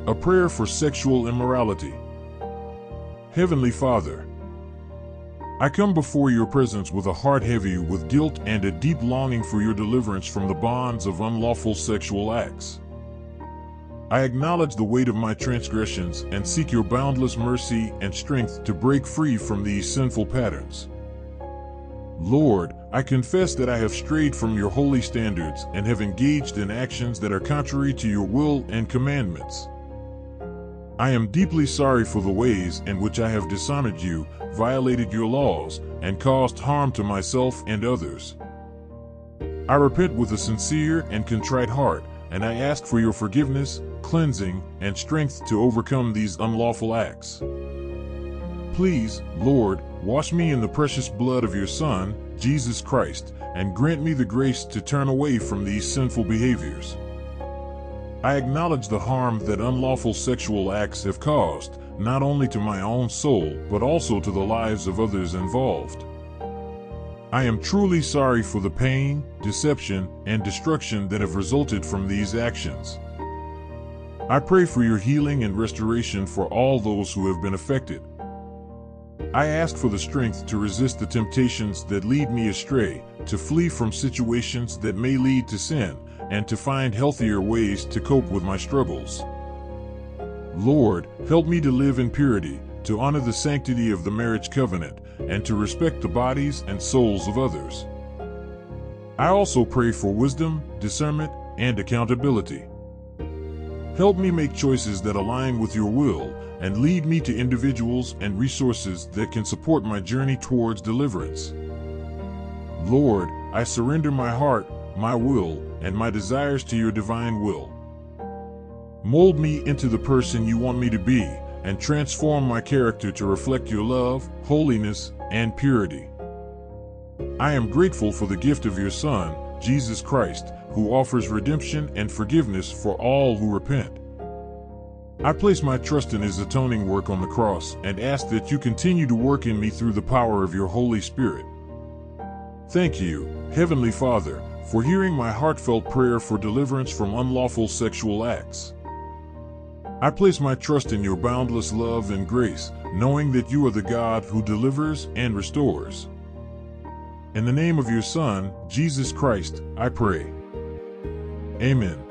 A prayer for sexual immorality. Heavenly Father, I come before your presence with a heart heavy with guilt and a deep longing for your deliverance from the bonds of unlawful sexual acts. I acknowledge the weight of my transgressions and seek your boundless mercy and strength to break free from these sinful patterns. Lord, I confess that I have strayed from your holy standards and have engaged in actions that are contrary to your will and commandments. I am deeply sorry for the ways in which I have dishonored you, violated your laws, and caused harm to myself and others. I repent with a sincere and contrite heart, and I ask for your forgiveness, cleansing, and strength to overcome these unlawful acts. Please, Lord, wash me in the precious blood of your Son, Jesus Christ, and grant me the grace to turn away from these sinful behaviors. I acknowledge the harm that unlawful sexual acts have caused, not only to my own soul, but also to the lives of others involved. I am truly sorry for the pain, deception, and destruction that have resulted from these actions. I pray for your healing and restoration for all those who have been affected. I ask for the strength to resist the temptations that lead me astray, to flee from situations that may lead to sin, and to find healthier ways to cope with my struggles. Lord, help me to live in purity, to honor the sanctity of the marriage covenant, and to respect the bodies and souls of others. I also pray for wisdom, discernment, and accountability. Help me make choices that align with your will, and lead me to individuals and resources that can support my journey towards deliverance. Lord, I surrender my heart, my will, and my desires to your divine will. Mold me into the person you want me to be, and transform my character to reflect your love, holiness, and purity. I am grateful for the gift of your Son, Jesus Christ, who offers redemption and forgiveness for all who repent. I place my trust in his atoning work on the cross and ask that you continue to work in me through the power of your Holy Spirit. Thank you, Heavenly Father, for hearing my heartfelt prayer for deliverance from unlawful sexual acts. I place my trust in your boundless love and grace, knowing that you are the God who delivers and restores. In the name of your Son, Jesus Christ, I pray. Amen.